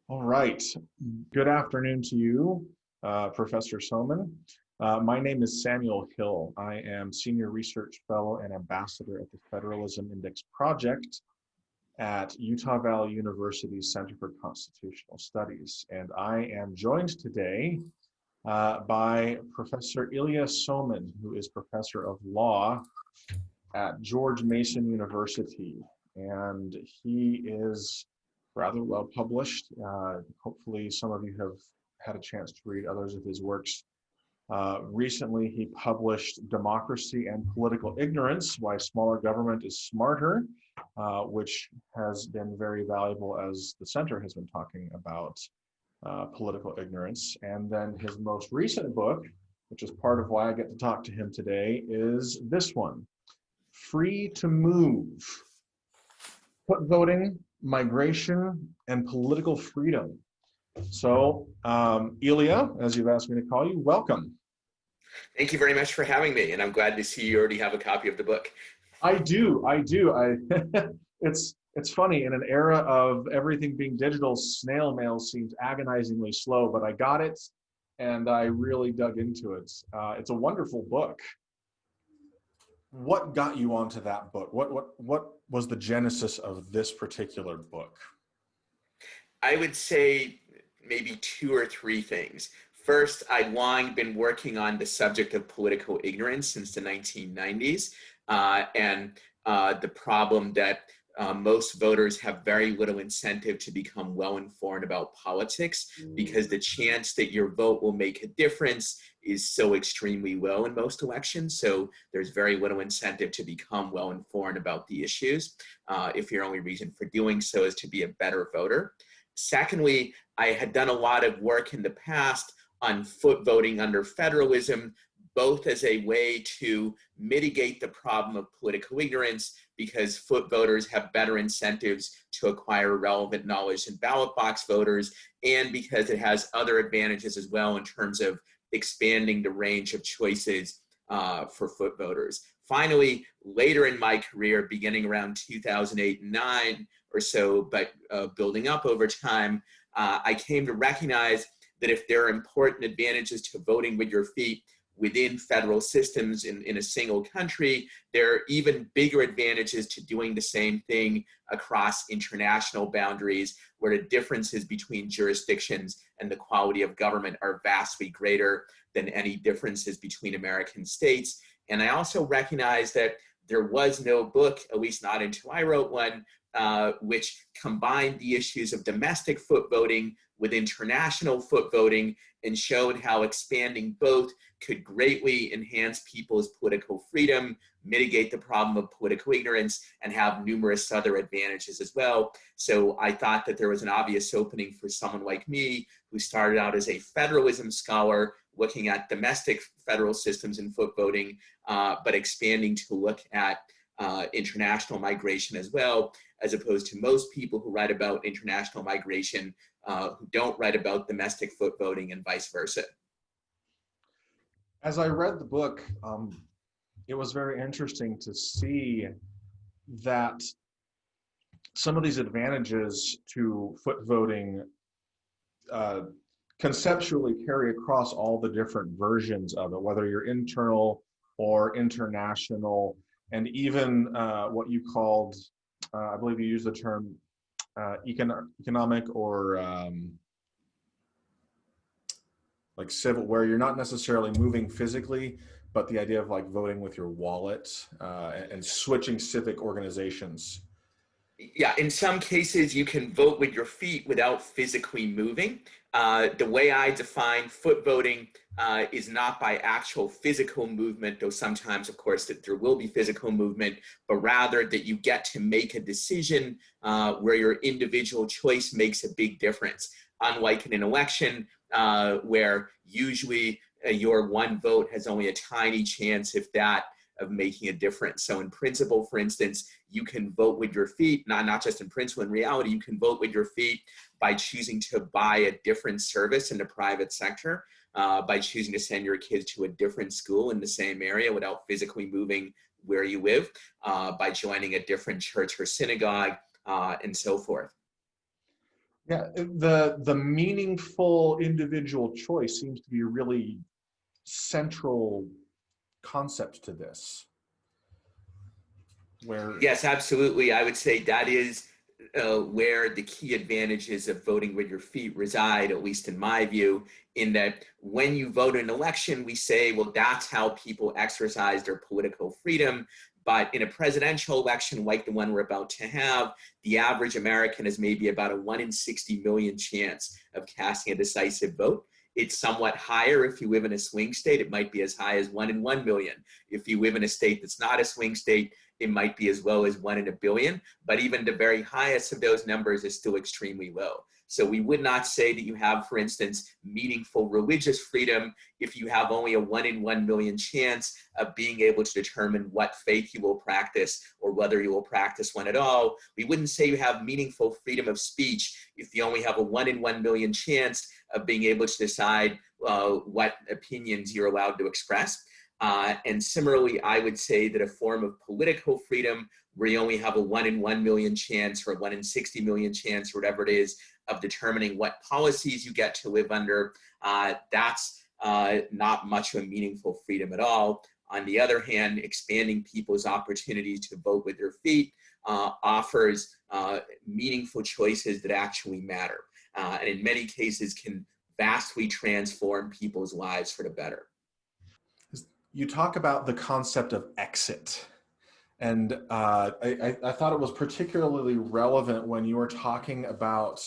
All right. Good afternoon to you, Professor Somin. My name is Samuel Hill. I am Senior Research Fellow and Ambassador at the Federalism Index Project at Utah Valley University's Center for Constitutional Studies. And I am joined today by Professor Ilya Somin, who is Professor of Law at George Mason University. And he is rather well published. Hopefully some of you have had a chance to read others of his works. Recently, he published Democracy and Political Ignorance, Why Smaller Government is Smarter, which has been very valuable as the center has been talking about political ignorance. And then his most recent book, which is part of why I get to talk to him today, is this one, Free to Move, Foot Voting, Migration, and Political Freedom. So, Ilya, as you've asked me to call you, welcome. Thank you very much for having me, and I'm glad to see you already have a copy of the book. I do. It's funny, in an era of everything being digital, snail mail seems agonizingly slow, but I got it, and I really dug into it. It's a wonderful book. What got you onto that book? What was the genesis of this particular book? I would say maybe two or three things. First, I'd long been working on the subject of political ignorance since the 1990s, and the problem that most voters have very little incentive to become well-informed about politics because the chance that your vote will make a difference is so extremely low in most elections. So there's very little incentive to become well-informed about the issues if your only reason for doing so is to be a better voter. Secondly, I had done a lot of work in the past on foot voting under federalism, both as a way to mitigate the problem of political ignorance because foot voters have better incentives to acquire relevant knowledge than ballot box voters, and because it has other advantages as well in terms of expanding the range of choices for foot voters. Finally, later in my career, beginning around 2008 and 9 or so, but building up over time, I came to recognize that if there are important advantages to voting with your feet within federal systems in a single country, there are even bigger advantages to doing the same thing across international boundaries, where the differences between jurisdictions and the quality of government are vastly greater than any differences between American states. And I also recognize that there was no book, at least not until I wrote one, which combined the issues of domestic foot voting with international foot voting and showed how expanding both could greatly enhance people's political freedom, mitigate the problem of political ignorance, and have numerous other advantages as well. So I thought that there was an obvious opening for someone like me who started out as a federalism scholar looking at domestic federal systems and foot voting, but expanding to look at international migration as well, as opposed to most people who write about international migration who don't write about domestic foot voting and vice versa. As I read the book, it was very interesting to see that some of these advantages to foot voting conceptually carry across all the different versions of it, whether you're internal or international, and even what you called, I believe you used the term economic or like civil, where you're not necessarily moving physically, but the idea of like voting with your wallet and switching civic organizations. Yeah, in some cases you can vote with your feet without physically moving. The way I define foot voting is not by actual physical movement, though sometimes, of course, that there will be physical movement, but rather that you get to make a decision where your individual choice makes a big difference. Unlike in an election, where usually your one vote has only a tiny chance, if that, of making a difference. So in principle, for instance, you can vote with your feet, not just in principle, in reality, you can vote with your feet by choosing to buy a different service in the private sector, by choosing to send your kids to a different school in the same area without physically moving where you live, by joining a different church or synagogue, and so forth. Yeah, the meaningful individual choice seems to be a really central concept to this, where Yes, absolutely. I would say that is where the key advantages of voting with your feet reside, at least in my view, in that when you vote in an election, we say, well, that's how people exercise their political freedom. But in a presidential election like the one we're about to have, the average American has maybe about a 1 in 60 million chance of casting a decisive vote. It's somewhat higher if you live in a swing state. It might be as high as 1 in 1 million. If you live in a state that's not a swing state, it might be as low as 1 in a billion, but even the very highest of those numbers is still extremely low. So we would not say that you have, for instance, meaningful religious freedom if you have only a 1 in 1 million chance of being able to determine what faith you will practice or whether you will practice one at all. We wouldn't say you have meaningful freedom of speech if you only have a 1 in 1 million chance of being able to decide what opinions you're allowed to express. And similarly, I would say that a form of political freedom where you only have a 1 in 1 million chance or a 1 in 60 million chance or whatever it is of determining what policies you get to live under, that's not much of a meaningful freedom at all. On the other hand, expanding people's opportunities to vote with their feet offers meaningful choices that actually matter, and in many cases can vastly transform people's lives for the better. you talk about the concept of exit. And I thought it was particularly relevant when you were talking about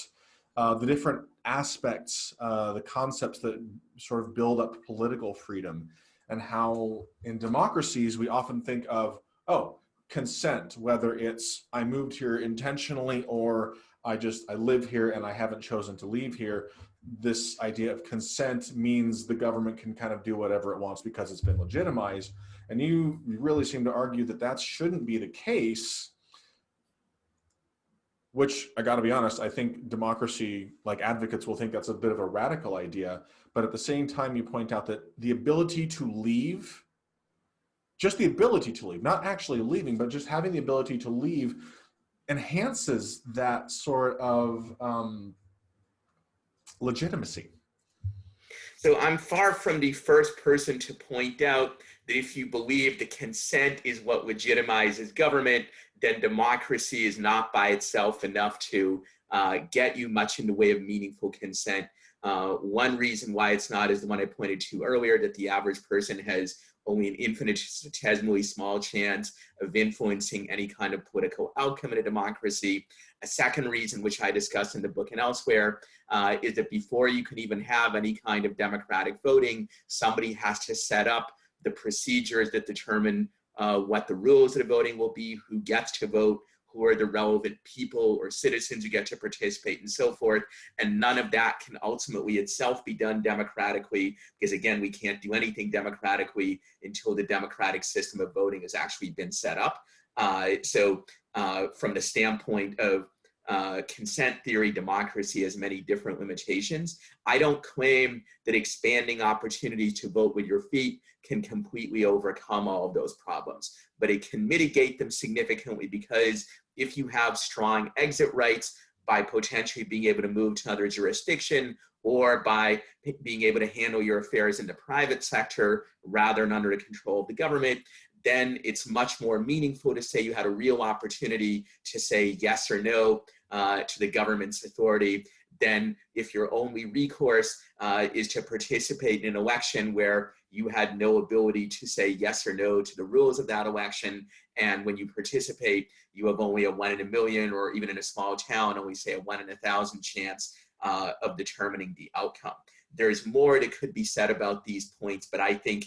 the different aspects, the concepts that sort of build up political freedom, and how in democracies we often think of, oh, consent, whether it's I moved here intentionally or I live here and I haven't chosen to leave here. This idea of consent means the government can kind of do whatever it wants because it's been legitimized. And you really seem to argue that that shouldn't be the case, which I got to be honest, I think democracy, like advocates will think that's a bit of a radical idea. But at the same time, you point out that the ability to leave, just the ability to leave, not actually leaving, but just having the ability to leave enhances that sort of legitimacy. So I'm far from the first person to point out that if you believe that consent is what legitimizes government, then democracy is not by itself enough to get you much in the way of meaningful consent. One reason why it's not is the one I pointed to earlier, that the average person has only an infinitesimally small chance of influencing any kind of political outcome in a democracy. A second reason, which I discussed in the book and elsewhere, is that before you can even have any kind of democratic voting, somebody has to set up the procedures that determine what the rules of the voting will be, who gets to vote, who are the relevant people or citizens who get to participate, and so forth. And none of that can ultimately itself be done democratically, because again, we can't do anything democratically until the democratic system of voting has actually been set up. So from the standpoint of consent theory, democracy has many different limitations. I don't claim that expanding opportunities to vote with your feet can completely overcome all of those problems, but it can mitigate them significantly, because if you have strong exit rights by potentially being able to move to another jurisdiction, or by being able to handle your affairs in the private sector rather than under the control of the government, then it's much more meaningful to say you had a real opportunity to say yes or no to the government's authority than if your only recourse is to participate in an election where you had no ability to say yes or no to the rules of that election. And when you participate, you have only a 1 in a million, or even in a small town, only say a 1 in 1,000 chance of determining the outcome. There's more that could be said about these points, but I think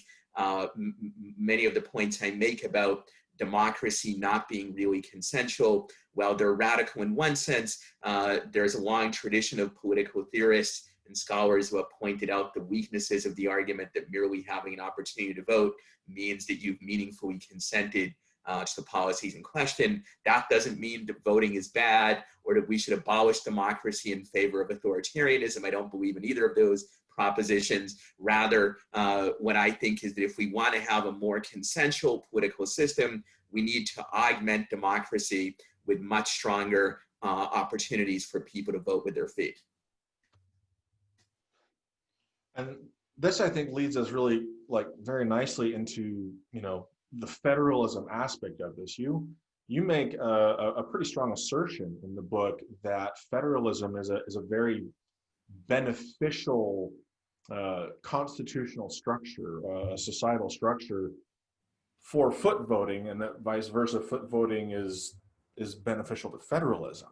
many of the points I make about democracy not being really consensual, while they're radical in one sense, there's a long tradition of political theorists and scholars who have pointed out the weaknesses of the argument that merely having an opportunity to vote means that you've meaningfully consented to the policies in question. That doesn't mean that voting is bad or that we should abolish democracy in favor of authoritarianism. I don't believe in either of those propositions. Rather, what I think is that if we want to have a more consensual political system, we need to augment democracy with much stronger opportunities for people to vote with their feet. And this, I think, leads us really like very nicely into, the federalism aspect of this. You make a pretty strong assertion in the book that federalism is a very beneficial constitutional structure, a societal structure for foot voting, and that vice versa, foot voting is beneficial to federalism.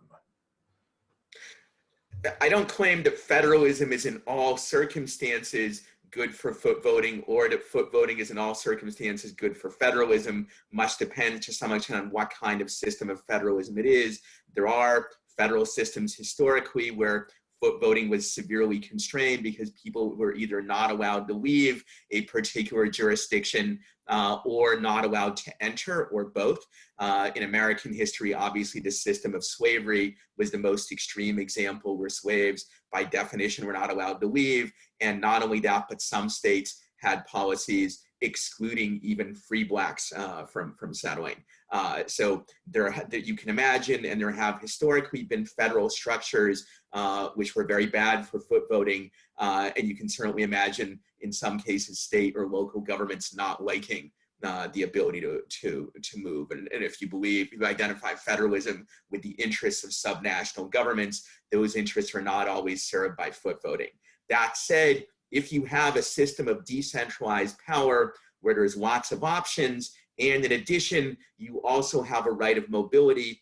I don't claim that federalism is in all circumstances good for foot voting, or that foot voting is in all circumstances good for federalism. Much depends to some extent on what kind of system of federalism it is. There are federal systems historically where foot voting was severely constrained because people were either not allowed to leave a particular jurisdiction or not allowed to enter, or both. In American history, obviously, the system of slavery was the most extreme example, where slaves, by definition, were not allowed to leave. And not only that, but some states had policies excluding even free blacks from settling. So you can imagine, and there have historically been federal structures which were very bad for foot voting. And you can certainly imagine, in some cases, state or local governments not liking the ability to move. And if you identify federalism with the interests of subnational governments, those interests are not always served by foot voting. That said, if you have a system of decentralized power where there's lots of options, and in addition, you also have a right of mobility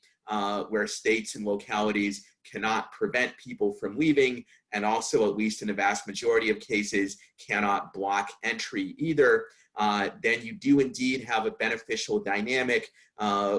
where states and localities cannot prevent people from leaving, and also, at least in a vast majority of cases, cannot block entry either, then you do indeed have a beneficial dynamic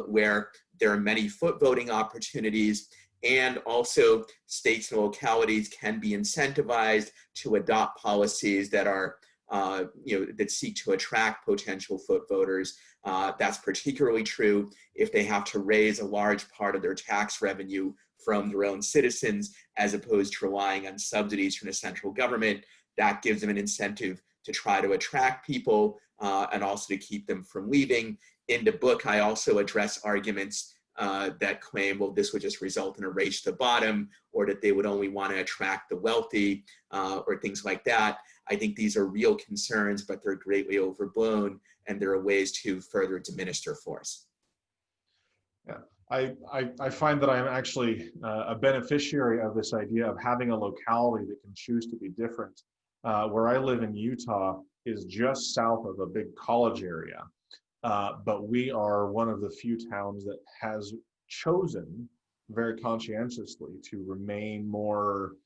where there are many foot voting opportunities, and also states and localities can be incentivized to adopt policies that are that seek to attract potential foot voters. That's particularly true if they have to raise a large part of their tax revenue from their own citizens, as opposed to relying on subsidies from the central government. That gives them an incentive to try to attract people and also to keep them from leaving. In the book, I also address arguments that claim, well, this would just result in a race to the bottom, or that they would only want to attract the wealthy, or things like that. I think these are real concerns, but they're greatly overblown, and there are ways to further diminish their force. Yeah, I find that I'm actually a beneficiary of this idea of having a locality that can choose to be different. Where I live in Utah is just south of a big college area. But we are one of the few towns that has chosen very conscientiously to remain more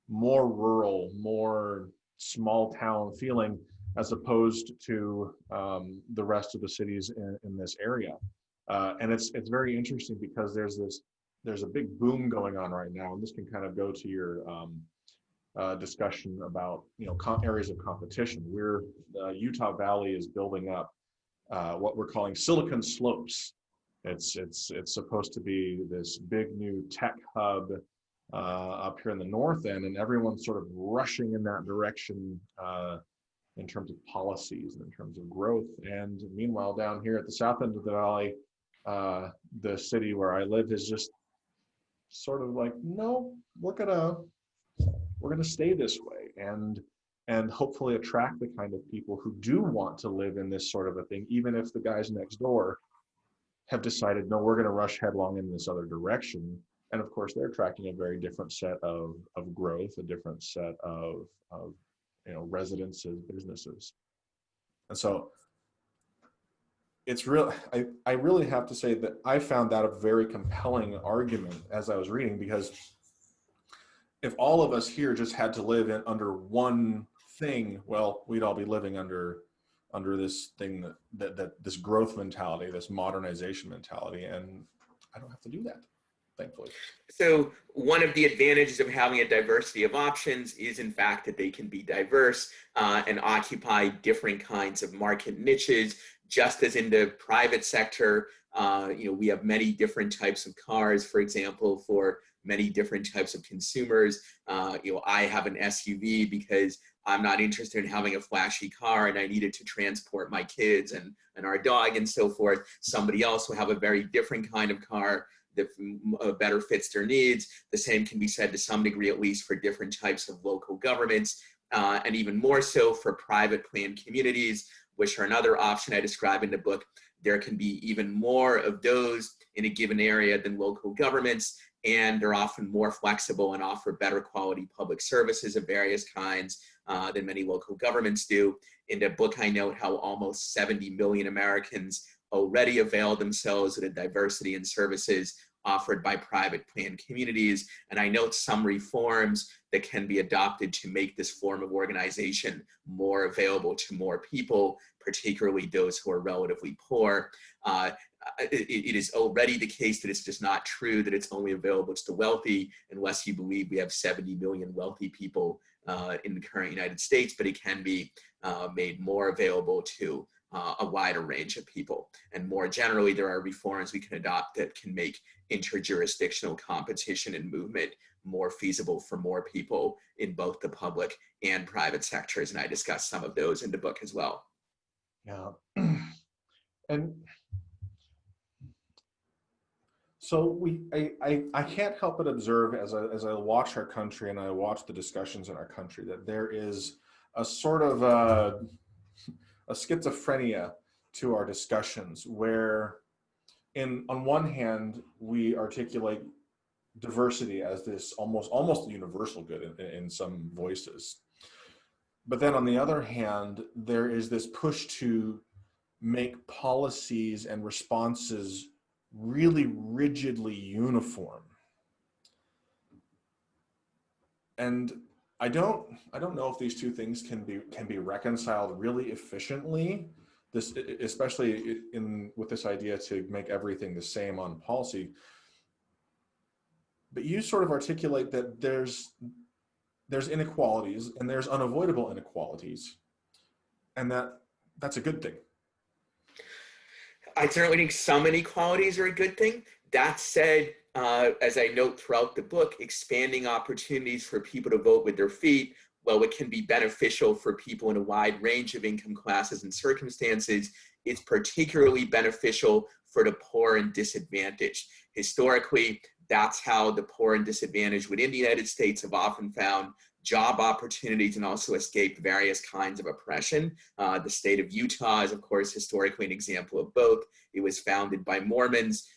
rural, more small town feeling, as opposed to the rest of the cities in this area. And it's very interesting because there's a big boom going on right now, and this can kind of go to your discussion about areas of competition. The Utah Valley is building up what we're calling Silicon Slopes. It's supposed to be this big new tech hub up here in the north end, and everyone's sort of rushing in that direction in terms of policies and in terms of growth. And meanwhile, down here at the south end of the valley, the city where I live is just sort of like, no, we're gonna stay this way, and hopefully attract the kind of people who do want to live in this sort of a thing, even if the guys next door have decided, no, we're going to rush headlong in this other direction. And of course, they're attracting a very different set of growth, a different set of residences, businesses. And so it's real. I really have to say that I found that a very compelling argument as I was reading, because if all of us here just had to live under one thing, well, we'd all be living under this thing that this growth mentality, this modernization mentality, and I don't have to do that, thankfully. So one of the advantages of having a diversity of options is, in fact, that they can be diverse and occupy different kinds of market niches. Just as in the private sector, we have many different types of cars, for example, for many different types of consumers. I have an SUV because I'm not interested in having a flashy car and I need it to transport my kids and our dog and so forth. Somebody else will have a very different kind of car that better fits their needs. The same can be said to some degree, at least, for different types of local governments, and even more so for private planned communities, which are another option I describe in the book. There can be even more of those in a given area than local governments, and they're often more flexible and offer better quality public services of various kinds than many local governments do. In the book, I note how almost 70 million Americans already avail themselves of the diversity in services offered by private planned communities. And I note some reforms that can be adopted to make this form of organization more available to more people, particularly those who are relatively poor. It is already the case that it's just not true that it's only available to the wealthy, unless you believe we have 70 million wealthy people in the current United States, but it can be made more available to a wider range of people. And more generally, there are reforms we can adopt that can make interjurisdictional competition and movement more feasible for more people in both the public and private sectors. And I discuss some of those in the book as well. Yeah. And so I can't help but observe as I watch our country and I watch the discussions in our country that there is a sort of a schizophrenia to our discussions, where on one hand we articulate diversity as this almost universal good in some voices, but then on the other hand there is this push to make policies and responses really rigidly uniform. And I don't know if these two things can be reconciled really efficiently. This, especially with this idea to make everything the same on policy. But you sort of articulate that there's inequalities and there's unavoidable inequalities, and that's a good thing. I certainly think some inequalities are a good thing. That said, as I note throughout the book, expanding opportunities for people to vote with their feet, while it can be beneficial for people in a wide range of income classes and circumstances, it's particularly beneficial for the poor and disadvantaged. Historically, that's how the poor and disadvantaged within the United States have often found job opportunities and also escaped various kinds of oppression. The state of Utah is, of course, historically an example of both. It was founded by Mormons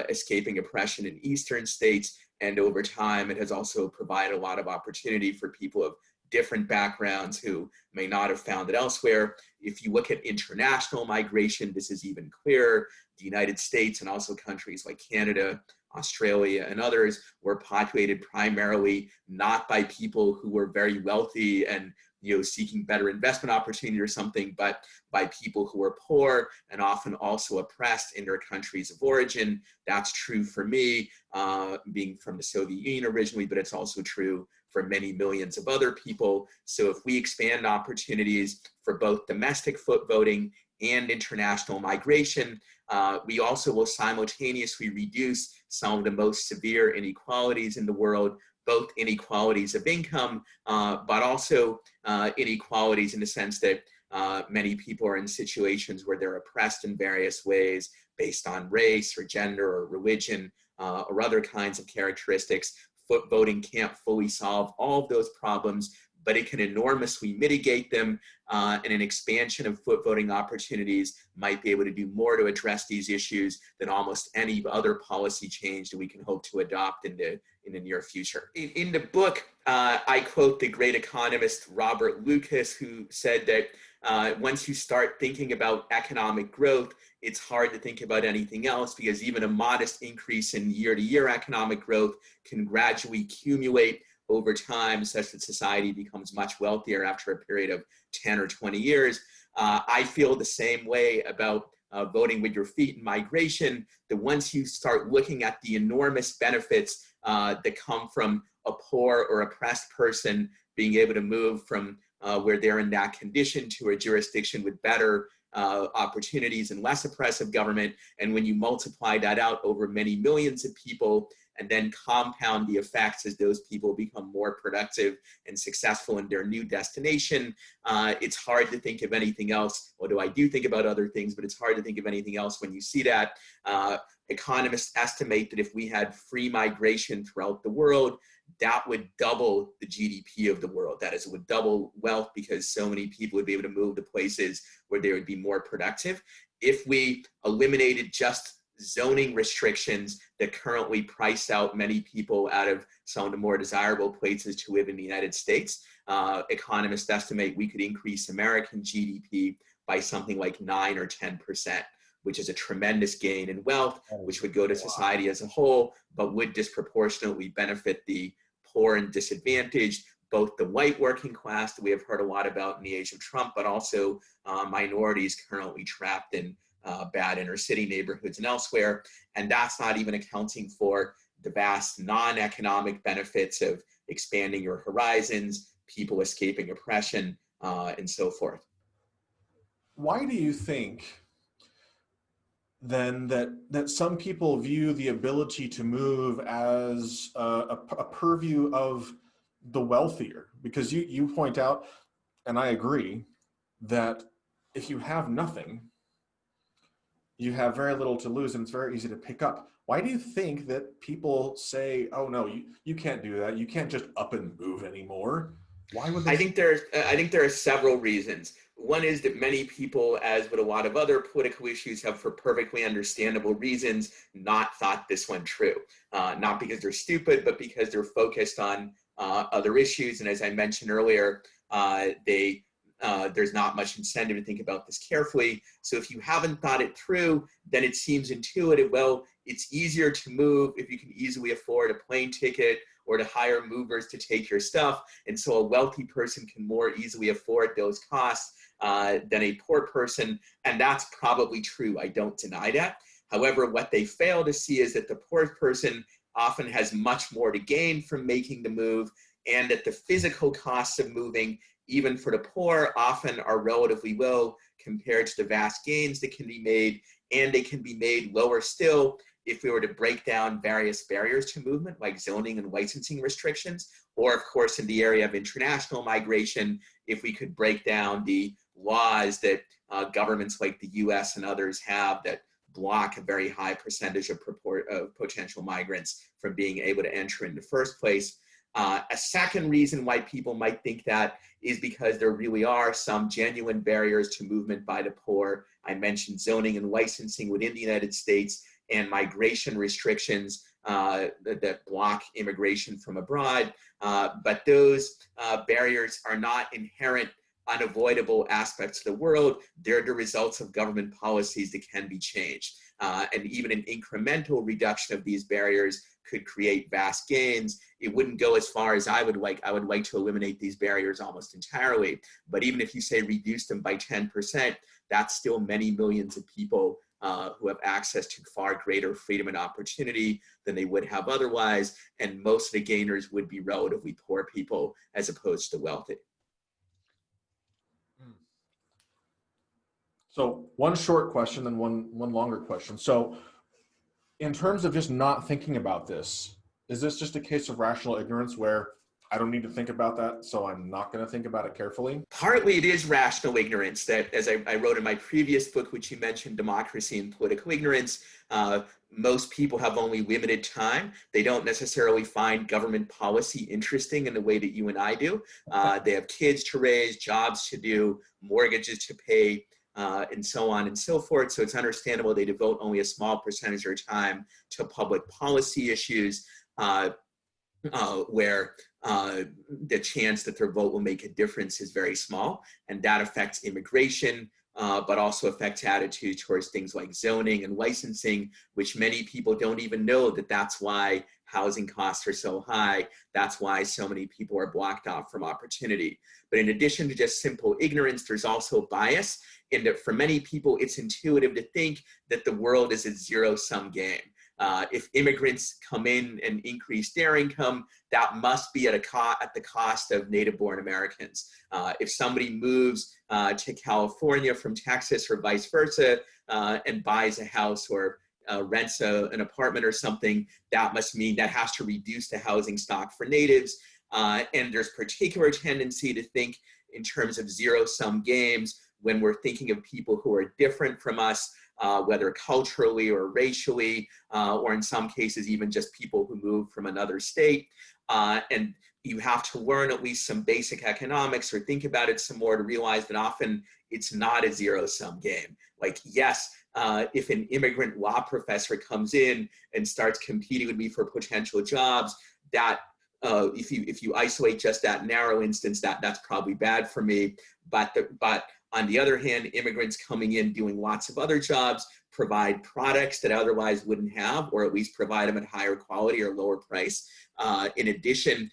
escaping oppression in eastern states, and over time it has also provided a lot of opportunity for people of different backgrounds who may not have found it elsewhere. If you look at international migration, this is even clearer. The United States and also countries like Canada, Australia, and others were populated primarily not by people who were very wealthy and seeking better investment opportunity or something, but by people who were poor and often also oppressed in their countries of origin. That's true for me, being from the Soviet Union originally, but it's also true for many millions of other people. So if we expand opportunities for both domestic foot voting and international migration, we also will simultaneously reduce some of the most severe inequalities in the world, both inequalities of income, but also inequalities in the sense that many people are in situations where they're oppressed in various ways based on race or gender or religion or other kinds of characteristics. Foot voting can't fully solve all of those problems, but it can enormously mitigate them, and an expansion of foot voting opportunities might be able to do more to address these issues than almost any other policy change that we can hope to adopt in the near future. In the book, I quote the great economist Robert Lucas, who said that once you start thinking about economic growth, it's hard to think about anything else, because even a modest increase in year-to-year economic growth can gradually accumulate over time such that society becomes much wealthier after a period of 10 or 20 years. I feel the same way about voting with your feet and migration, that once you start looking at the enormous benefits that come from a poor or oppressed person being able to move from where they're in that condition to a jurisdiction with better opportunities and less oppressive government, and when you multiply that out over many millions of people, and then compound the effects as those people become more productive and successful in their new destination, it's hard to think of anything else, although I do think about other things, but it's hard to think of anything else when you see that. economists estimate that if we had free migration throughout the world, that would double the GDP of the world. That is, it would double wealth because so many people would be able to move to places where they would be more productive. If we eliminated just zoning restrictions that currently price out many people out of some of the more desirable places to live in the United States, economists estimate we could increase American GDP by something like 9 or 10%, which is a tremendous gain in wealth, which would go to society as a whole, but would disproportionately benefit the poor and disadvantaged, both the white working class that we have heard a lot about in the age of Trump, but also minorities currently trapped in bad inner city neighborhoods and elsewhere. And that's not even accounting for the vast non-economic benefits of expanding your horizons, people escaping oppression, and so forth. Why do you think then that some people view the ability to move as a purview of the wealthier? Because you point out, and I agree, that if you have nothing, you have very little to lose, and it's very easy to pick up. Why do you think that people say, oh no, you can't do that, you can't just up and move anymore? Why would they? I think there are several reasons. One is that many people, as with a lot of other political issues, have, for perfectly understandable reasons, not thought this one true. Not because they're stupid, but because they're focused on other issues. And as I mentioned earlier, there's not much incentive to think about this carefully. So if you haven't thought it through, then it seems intuitive. Well, it's easier to move if you can easily afford a plane ticket or to hire movers to take your stuff. And so a wealthy person can more easily afford those costs than a poor person. And that's probably true. I don't deny that. However, what they fail to see is that the poor person often has much more to gain from making the move, and that the physical costs of moving, even for the poor, often are relatively low compared to the vast gains that can be made, and they can be made lower still if we were to break down various barriers to movement, like zoning and licensing restrictions, or of course in the area of international migration, if we could break down the laws that governments like the US and others have that block a very high percentage of potential migrants from being able to enter in the first place. A second reason why people might think that is because there really are some genuine barriers to movement by the poor. I mentioned zoning and licensing within the United States and migration restrictions that block immigration from abroad. But those barriers are not inherent, unavoidable aspects of the world. They're the results of government policies that can be changed. And even an incremental reduction of these barriers could create vast gains. It wouldn't go as far as I would like. I would like to eliminate these barriers almost entirely. But even if you say reduce them by 10%, that's still many millions of people who have access to far greater freedom and opportunity than they would have otherwise. And most of the gainers would be relatively poor people as opposed to wealthy. So one short question and one longer question. So in terms of just not thinking about this, is this just a case of rational ignorance where I don't need to think about that, so I'm not going to think about it carefully? Partly it is rational ignorance that, as I wrote in my previous book, which you mentioned, Democracy and Political Ignorance, most people have only limited time. They don't necessarily find government policy interesting in the way that you and I do. They have kids to raise, jobs to do, mortgages to pay, and so on and so forth. So it's understandable they devote only a small percentage of their time to public policy issues where the chance that their vote will make a difference is very small. And that affects immigration, but also affects attitudes towards things like zoning and licensing, which many people don't even know that that's why housing costs are so high. That's why so many people are blocked off from opportunity. But in addition to just simple ignorance, there's also bias in that for many people, it's intuitive to think that the world is a zero-sum game. If immigrants come in and increase their income, that must be at the cost of native-born Americans. If somebody moves to California from Texas or vice versa and buys a house or rents an apartment or something, that must mean that has to reduce the housing stock for natives. And there's particular tendency to think in terms of zero-sum games when we're thinking of people who are different from us, whether culturally or racially, or in some cases, even just people who move from another state. And you have to learn at least some basic economics or think about it some more to realize that often it's not a zero-sum game. Like, yes, if an immigrant law professor comes in and starts competing with me for potential jobs, that if you isolate just that narrow instance, that's probably bad for me. But on the other hand, immigrants coming in doing lots of other jobs provide products that otherwise wouldn't have, or at least provide them at higher quality or lower price. In addition,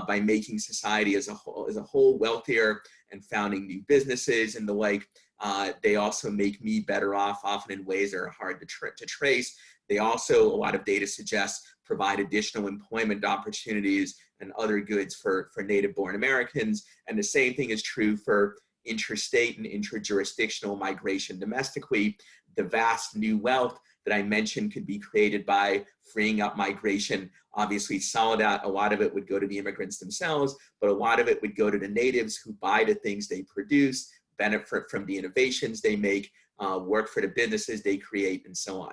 by making society as a whole wealthier and founding new businesses and the like, they also make me better off, often in ways that are hard to trace. They also, a lot of data suggests, provide additional employment opportunities and other goods for native-born Americans. And the same thing is true for interstate and interjurisdictional migration domestically. The vast new wealth that I mentioned could be created by freeing up migration. Obviously, some of that, a lot of it would go to the immigrants themselves, but a lot of it would go to the natives who buy the things they produce, benefit from the innovations they make, work for the businesses they create, and so on.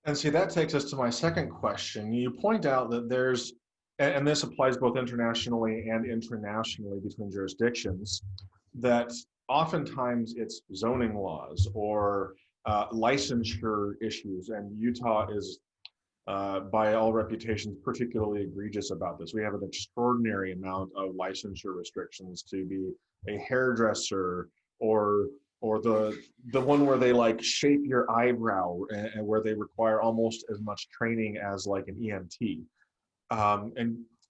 And see, that takes us to my second question. You point out that there's, and this applies both internationally and internationally between jurisdictions, that oftentimes it's zoning laws or licensure issues, and Utah is, by all reputations, particularly egregious about this. We have an extraordinary amount of licensure restrictions to be a hairdresser or the one where they like shape your eyebrow and where they require almost as much training as like an EMT.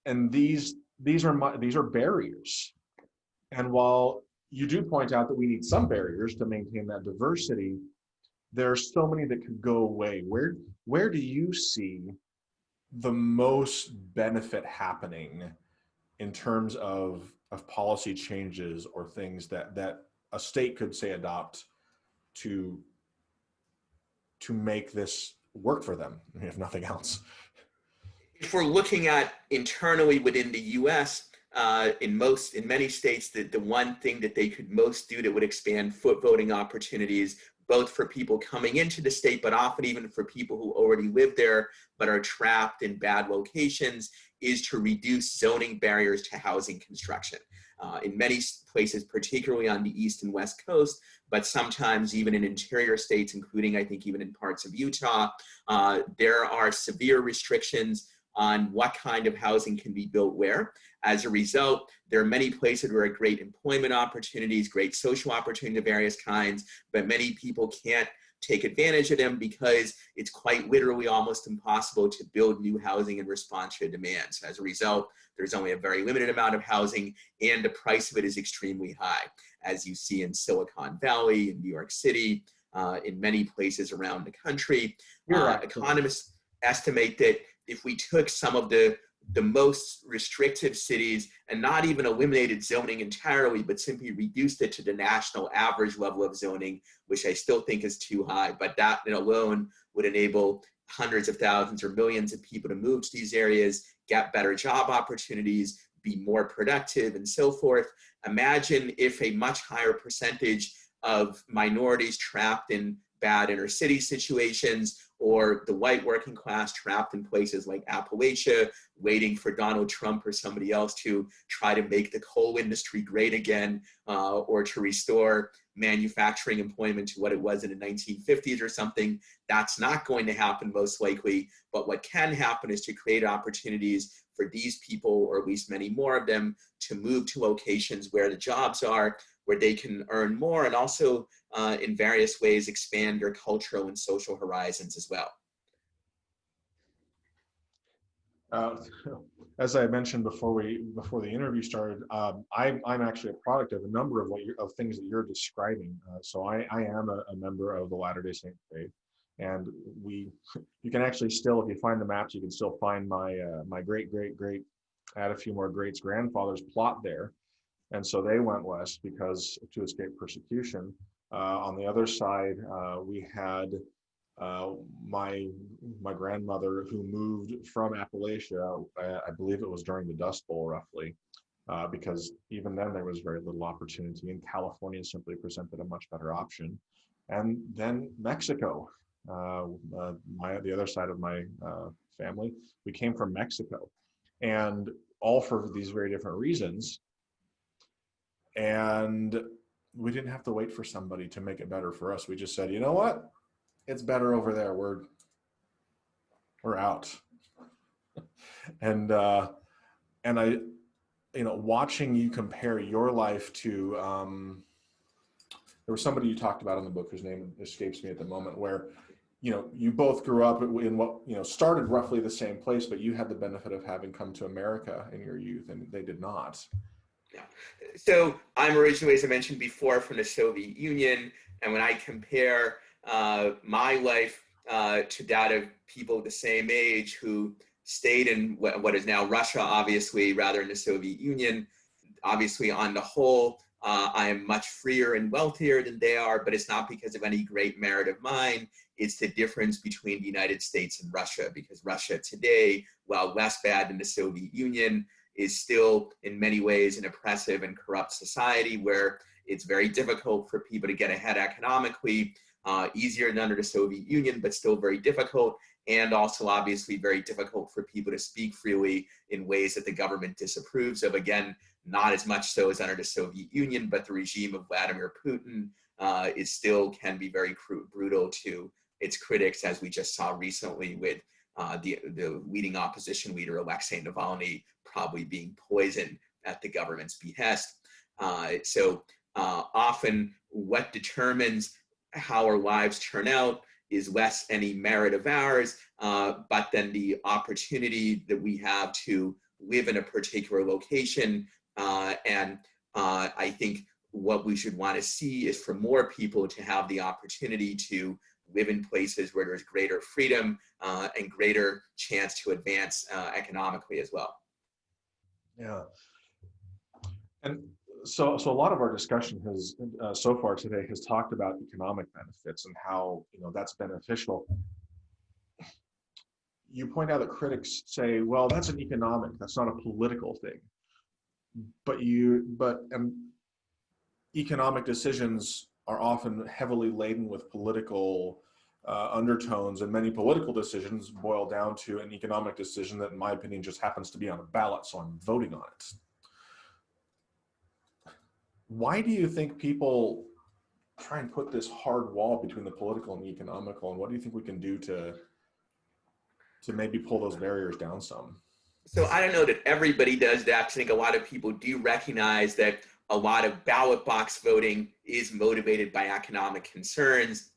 And these are barriers. And while you do point out that we need some barriers to maintain that diversity, there are so many that could go away. Where do you see the most benefit happening in terms of policy changes or things that a state could say adopt to make this work for them, if nothing else? If we're looking at internally within the US, in many states, the one thing that they could most do that would expand foot voting opportunities, both for people coming into the state, but often even for people who already live there but are trapped in bad locations, is to reduce zoning barriers to housing construction. In many places, particularly on the East and West Coast, but sometimes even in interior states, including I think even in parts of Utah, there are severe restrictions on what kind of housing can be built where. As a result, there are many places where great employment opportunities, great social opportunities of various kinds, but many people can't take advantage of them because it's quite literally almost impossible to build new housing in response to demand. So as a result, there's only a very limited amount of housing and the price of it is extremely high, as you see in Silicon Valley, in New York City, in many places around the country. Economists estimate that if we took some of the most restrictive cities and not even eliminated zoning entirely, but simply reduced it to the national average level of zoning, which I still think is too high, but that alone would enable hundreds of thousands or millions of people to move to these areas, get better job opportunities, be more productive, and so forth. Imagine if a much higher percentage of minorities trapped in bad inner city situations, or the white working class trapped in places like Appalachia, waiting for Donald Trump or somebody else to try to make the coal industry great again, or to restore manufacturing employment to what it was in the 1950s or something. That's not going to happen most likely, but what can happen is to create opportunities for these people, or at least many more of them, to move to locations where the jobs are, where they can earn more, and also in various ways expand their cultural and social horizons as well. As I mentioned before the interview started, I'm actually a product of a number of things that you're describing. So I am a member of the Latter-day Saint faith, and you can actually still, if you find the maps, you can still find my great, add a few more greats, grandfather's plot there. And so they went west because to escape persecution. On the other side, we had my grandmother who moved from Appalachia. I believe it was during the Dust Bowl, roughly, because even then there was very little opportunity, and California simply presented a much better option. And then Mexico, the other side of my family, we came from Mexico, and all for these very different reasons. And we didn't have to wait for somebody to make it better for us. We just said, you know what? It's better over there. We're out. And I, watching you compare your life to, there was somebody you talked about in the book whose name escapes me at the moment, where, you both grew up in what, started roughly the same place, but you had the benefit of having come to America in your youth, and they did not. Yeah. So I'm originally, as I mentioned before, from the Soviet Union. And when I compare my life to that of people the same age who stayed in what is now Russia, obviously, rather than the Soviet Union, obviously on the whole, I am much freer and wealthier than they are, but it's not because of any great merit of mine. It's the difference between the United States and Russia, because Russia today, while less bad than the Soviet Union, is still in many ways an oppressive and corrupt society where it's very difficult for people to get ahead economically, easier than under the Soviet Union, but still very difficult, and also obviously very difficult for people to speak freely in ways that the government disapproves of. Again, not as much so as under the Soviet Union, but the regime of Vladimir Putin can be very brutal to its critics, as we just saw recently with the leading opposition leader, Alexei Navalny, probably being poisoned at the government's behest. Often what determines how our lives turn out is less any merit of ours, but then the opportunity that we have to live in a particular location. I think what we should want to see is for more people to have the opportunity to live in places where there's greater freedom and greater chance to advance economically as well. Yeah. And so a lot of our discussion has so far today has talked about economic benefits and how that's beneficial. You point out that critics say, well, that's an economic, that's not a political thing. But economic decisions are often heavily laden with political undertones, and many political decisions boil down to an economic decision that, in my opinion, just happens to be on a ballot, so I'm voting on it. Why do you think people try and put this hard wall between the political and the economical, and what do you think we can do to maybe pull those barriers down some? So I don't know that everybody does that. I think a lot of people do recognize that a lot of ballot box voting is motivated by economic concerns.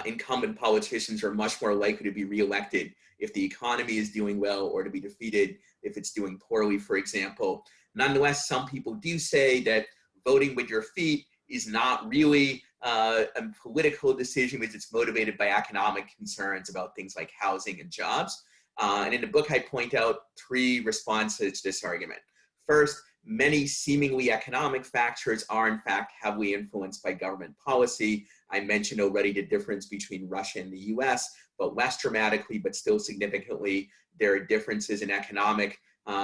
Incumbent politicians are much more likely to be reelected if the economy is doing well, or to be defeated if it's doing poorly, for example. Nonetheless, some people do say that voting with your feet is not really a political decision because it's motivated by economic concerns about things like housing and jobs. And in the book, I point out three responses to this argument. First, many seemingly economic factors are in fact heavily influenced by government policy. I mentioned already the difference between Russia and the US, but less dramatically, but still significantly, there are differences in economic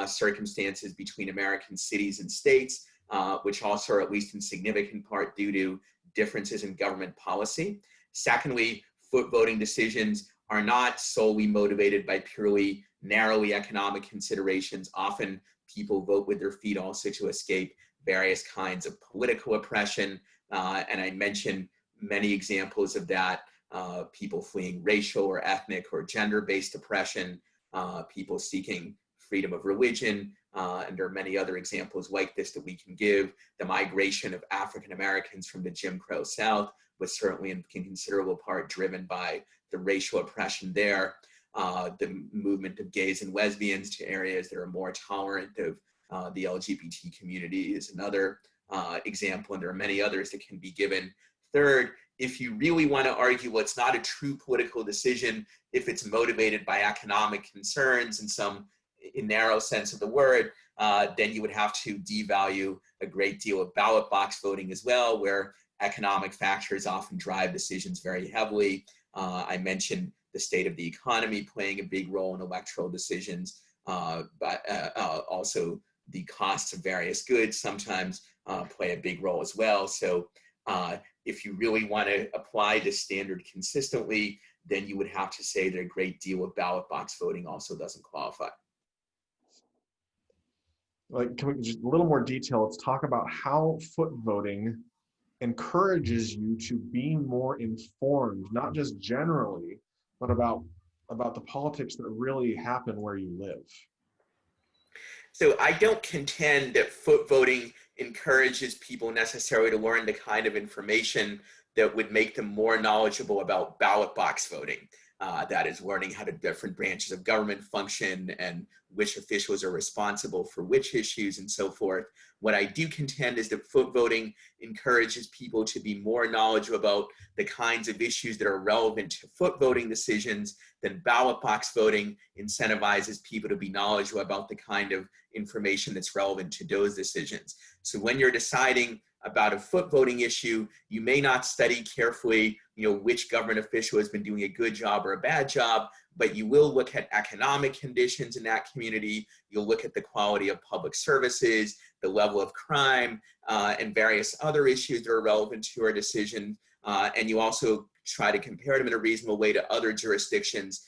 circumstances between American cities and states, which also are at least in significant part due to differences in government policy. Secondly, voting decisions are not solely motivated by purely narrowly economic considerations. Often people vote with their feet also to escape various kinds of political oppression. And I mentioned many examples of that, people fleeing racial or ethnic or gender-based oppression, people seeking freedom of religion, and there are many other examples like this that we can give. The migration of African Americans from the Jim Crow South was certainly in considerable part driven by the racial oppression there. The movement of gays and lesbians to areas that are more tolerant of the LGBT community is another example, and there are many others that can be given. Third, if you really want to argue, well, it's not a true political decision if it's motivated by economic concerns in some narrow sense of the word, then you would have to devalue a great deal of ballot box voting as well, where economic factors often drive decisions very heavily. I mentioned the state of the economy playing a big role in electoral decisions, but also the costs of various goods sometimes play a big role as well. So if you really want to apply this standard consistently, then you would have to say that a great deal of ballot box voting also doesn't qualify. Like, can we just a little more detail? Let's talk about how foot voting encourages you to be more informed, not just generally, but about the politics that really happen where you live. So I don't contend that foot voting encourages people necessarily to learn the kind of information that would make them more knowledgeable about ballot box voting. That is, learning how the different branches of government function and which officials are responsible for which issues and so forth. What I do contend is that foot voting encourages people to be more knowledgeable about the kinds of issues that are relevant to foot voting decisions, then ballot box voting incentivizes people to be knowledgeable about the kind of information that's relevant to those decisions. So when you're deciding about a foot voting issue, you may not study carefully, which government official has been doing a good job or a bad job, but you will look at economic conditions in that community. You'll look at the quality of public services, the level of crime, and various other issues that are relevant to your decision. And you also try to compare them in a reasonable way to other jurisdictions,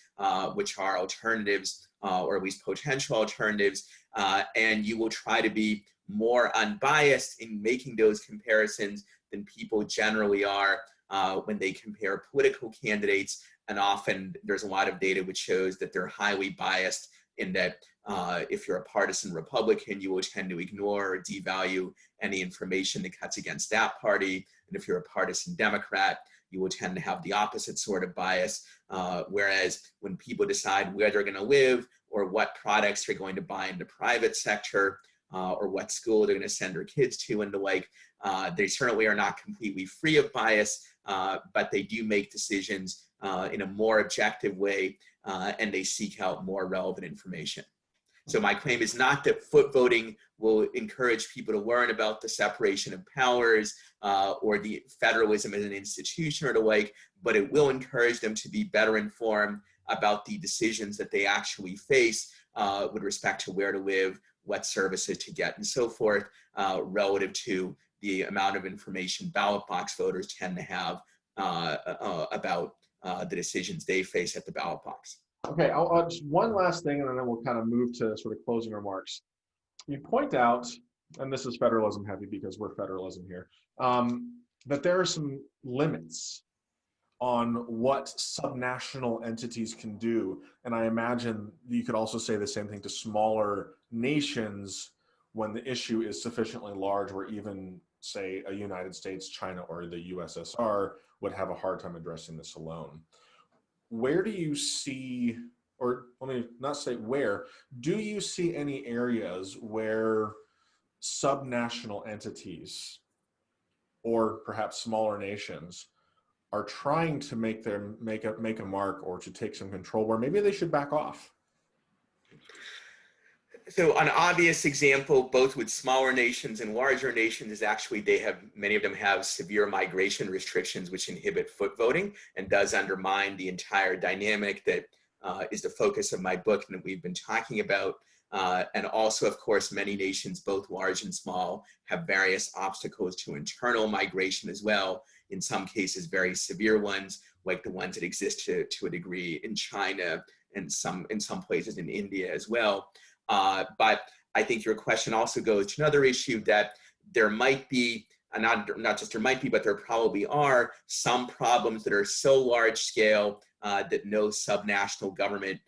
which are alternatives, or at least potential alternatives. And you will try to be more unbiased in making those comparisons than people generally are when they compare political candidates. And often there's a lot of data which shows that they're highly biased, in that if you're a partisan Republican, you will tend to ignore or devalue any information that cuts against that party. And if you're a partisan Democrat, you will tend to have the opposite sort of bias. Whereas when people decide where they're going to live, or what products they're going to buy in the private sector, or what school they're going to send their kids to and the like, they certainly are not completely free of bias, but they do make decisions in a more objective way, and they seek out more relevant information. So my claim is not that foot voting will encourage people to learn about the separation of powers or the federalism as an institution or the like, but it will encourage them to be better informed about the decisions that they actually face with respect to where to live, what services to get, and so forth, relative to the amount of information ballot box voters tend to have about the decisions they face at the ballot box. Okay, I'll just one last thing, and then we'll kind of move to sort of closing remarks. You point out, and this is federalism heavy because we're federalism here, that there are some limits on what subnational entities can do. And I imagine you could also say the same thing to smaller nations when the issue is sufficiently large, where even, say, a United States, China, or the USSR would have a hard time addressing this alone. Where do you see, or let me not say where, do you see any areas where subnational entities, or perhaps smaller nations, are trying to make a mark or to take some control, where maybe they should back off? So an obvious example, both with smaller nations and larger nations, is actually many of them have severe migration restrictions which inhibit foot voting and does undermine the entire dynamic that is the focus of my book and that we've been talking about. And also, of course, many nations, both large and small, have various obstacles to internal migration as well. In some cases, very severe ones, like the ones that exist to a degree in China and in some places in India as well. But I think your question also goes to another issue, that there might be, not just there might be, but there probably are some problems that are so large scale that no subnational government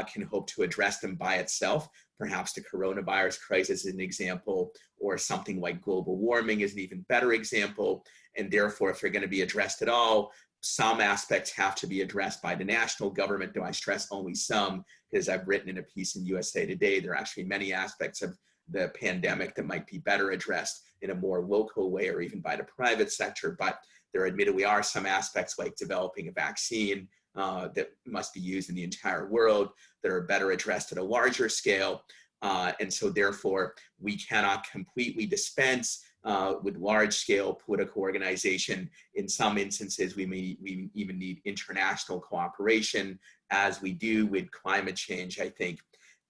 can hope to address them by itself. Perhaps the coronavirus crisis is an example, or something like global warming is an even better example. And therefore, if they're going to be addressed at all, some aspects have to be addressed by the national government, though I stress only some, because I've written in a piece in USA Today, there are actually many aspects of the pandemic that might be better addressed in a more local way, or even by the private sector. But there admittedly are some aspects, like developing a vaccine that must be used in the entire world, that are better addressed at a larger scale. And so therefore, we cannot completely dispense with large-scale political organization. In some instances, we even need international cooperation, as we do with climate change, I think.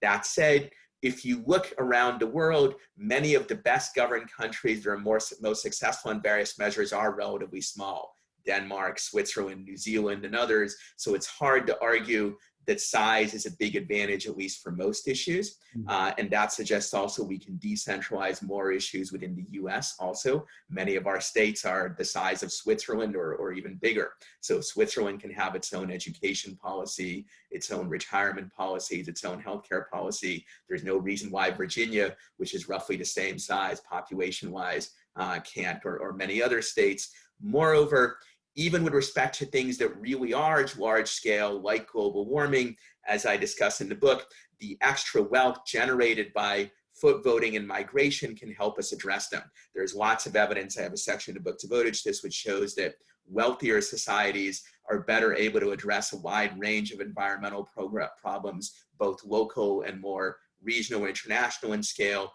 That said, if you look around the world, many of the best governed countries that are most successful in various measures are relatively small. Denmark, Switzerland, New Zealand, and others. So it's hard to argue that size is a big advantage, at least for most issues. And that suggests also we can decentralize more issues within the US also. Many of our states are the size of Switzerland or even bigger. So Switzerland can have its own education policy, its own retirement policies, its own healthcare policy. There's no reason why Virginia, which is roughly the same size population-wise, can't, or many other states. Moreover, even with respect to things that really are large scale, like global warming, as I discuss in the book, the extra wealth generated by foot voting and migration can help us address them. There's lots of evidence, I have a section in the book devoted to this, which shows that wealthier societies are better able to address a wide range of environmental problems, both local and more regional and international in scale,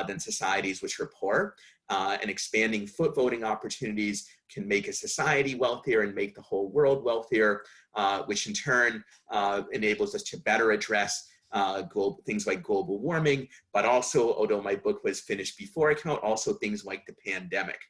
than societies which are poor. And expanding foot voting opportunities can make a society wealthier and make the whole world wealthier, which in turn enables us to better address things like global warming, but also, although my book was finished before it came out, also things like the pandemic.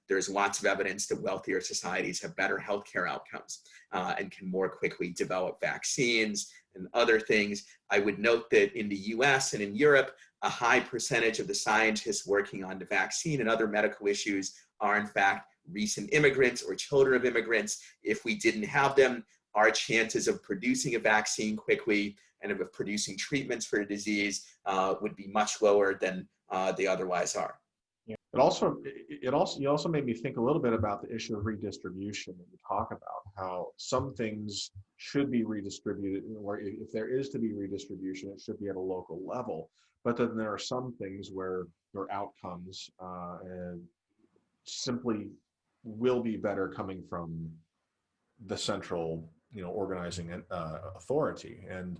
There's lots of evidence that wealthier societies have better healthcare outcomes and can more quickly develop vaccines and other things. I would note that in the US and in Europe, a high percentage of the scientists working on the vaccine and other medical issues are in fact recent immigrants or children of immigrants. If we didn't have them, our chances of producing a vaccine quickly and of producing treatments for the disease would be much lower than they otherwise are. Yeah. You also made me think a little bit about the issue of redistribution that you talk about, how some things should be redistributed, or if there is to be redistribution, it should be at a local level. But then there are some things where their outcomes simply will be better coming from the central, organizing authority. And,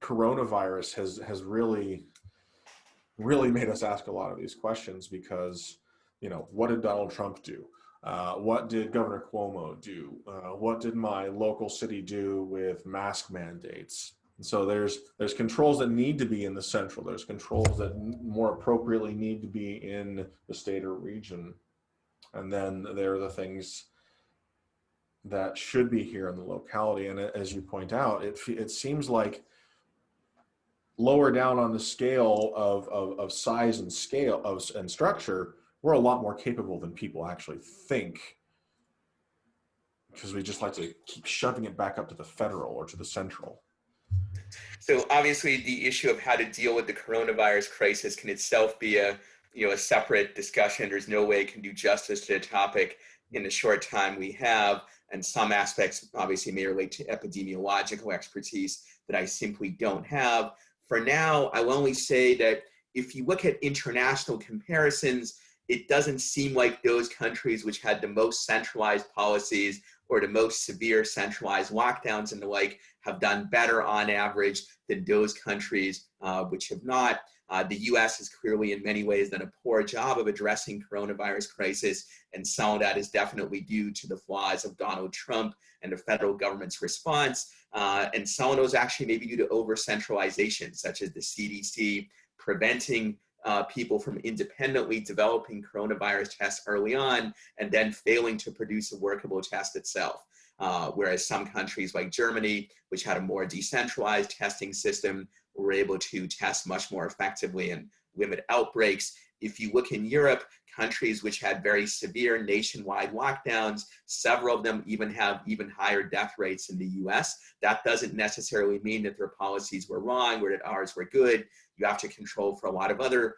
coronavirus has really made us ask a lot of these questions because, what did Donald Trump do? What did Governor Cuomo do? What did my local city do with mask mandates? And so there's controls that need to be in the central. There's controls that more appropriately need to be in the state or region. And then there are the things that should be here in the locality. And as you point out, it seems like lower down on the scale of size and scale and structure, we're a lot more capable than people actually think, because we just like to keep shoving it back up to the federal or to the central. So obviously the issue of how to deal with the coronavirus crisis can itself be a separate discussion. There's no way it can do justice to the topic in the short time we have. And some aspects obviously may relate to epidemiological expertise that I simply don't have. For now, I will only say that if you look at international comparisons, it doesn't seem like those countries which had the most centralized policies or the most severe centralized lockdowns and the like have done better on average than those countries which have not. The US has clearly in many ways done a poor job of addressing coronavirus crisis, and some of that is definitely due to the flaws of Donald Trump and the federal government's response. And some of those actually may be due to over-centralization, such as the CDC preventing people from independently developing coronavirus tests early on and then failing to produce a workable test itself. Whereas some countries like Germany, which had a more decentralized testing system, were able to test much more effectively and limit outbreaks. If you look in Europe, countries which had very severe nationwide lockdowns, several of them even have even higher death rates than the US. That doesn't necessarily mean that their policies were wrong or that ours were good. You have to control for a lot of other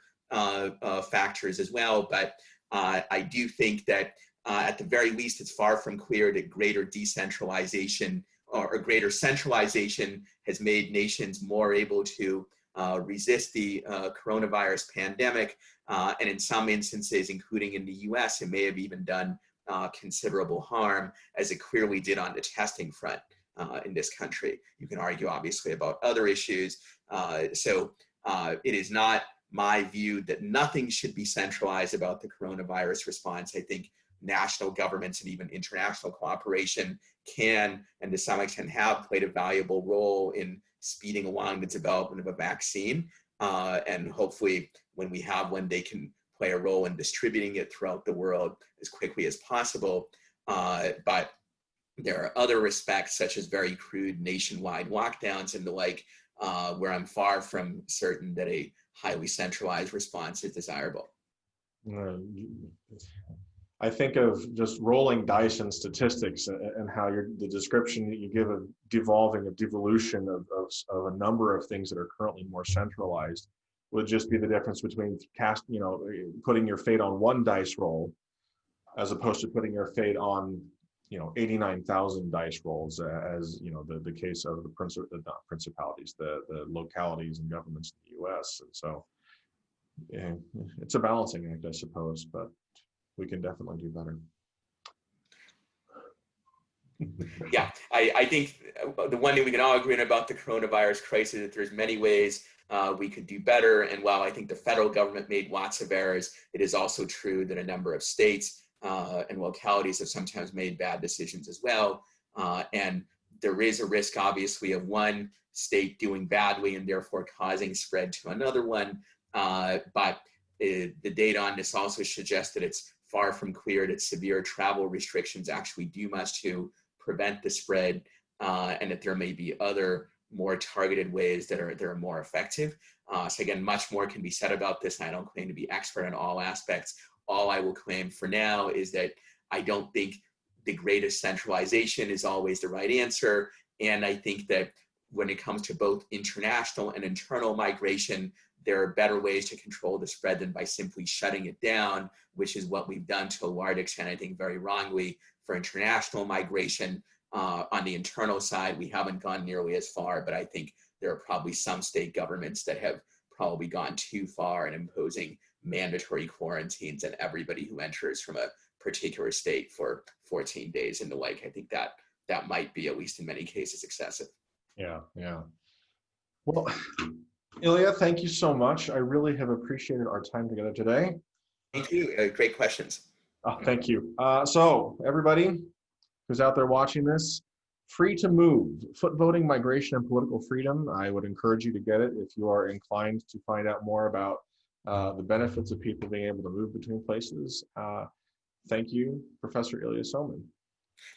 factors as well. But I do think that at the very least, it's far from clear that greater decentralization or greater centralization has made nations more able to resist the coronavirus pandemic. And in some instances, including in the US, it may have even done considerable harm, as it clearly did on the testing front in this country. You can argue, obviously, about other issues. So it is not my view that nothing should be centralized about the coronavirus response. I think national governments and even international cooperation can, and to some extent have, played a valuable role in speeding along the development of a vaccine. And hopefully when we have one, they can play a role in distributing it throughout the world as quickly as possible. But there are other respects, such as very crude nationwide lockdowns and the like, where I'm far from certain that a highly centralized response is desirable. I think of just rolling dice and statistics and how the description that you give of devolving, of devolution of a number of things that are currently more centralized would just be the difference between putting your fate on one dice roll as opposed to putting your fate on 89,000 dice rolls, as the case of the principalities, the localities and governments in the U.S. And so yeah, it's a balancing act, I suppose, but we can definitely do better. Yeah, I think the one thing we can all agree on about the coronavirus crisis is that there's many ways we could do better. And while I think the federal government made lots of errors, it is also true that a number of states and localities have sometimes made bad decisions as well. And there is a risk, obviously, of one state doing badly and therefore causing spread to another one. But the data on this also suggests that it's far from clear that severe travel restrictions actually do much to prevent the spread, and that there may be other more targeted ways that are more effective. So again, much more can be said about this, and I don't claim to be expert in all aspects. All I will claim for now is that I don't think the greatest centralization is always the right answer. And I think that when it comes to both international and internal migration, there are better ways to control the spread than by simply shutting it down, which is what we've done to a large extent, I think very wrongly, for international migration. On the internal side, we haven't gone nearly as far, but I think there are probably some state governments that have probably gone too far in imposing mandatory quarantines on everybody who enters from a particular state for 14 days and the like. I think that might be, at least in many cases, excessive. Yeah. Well, Ilya, thank you so much. I really have appreciated our time together today. Thank you. Great questions. Oh, thank you. So everybody who's out there watching this, Free to Move, Foot Voting, Migration, and Political Freedom. I would encourage you to get it if you are inclined to find out more about the benefits of people being able to move between places. Thank you, Professor Ilya Somin.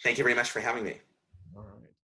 Thank you very much for having me. All right.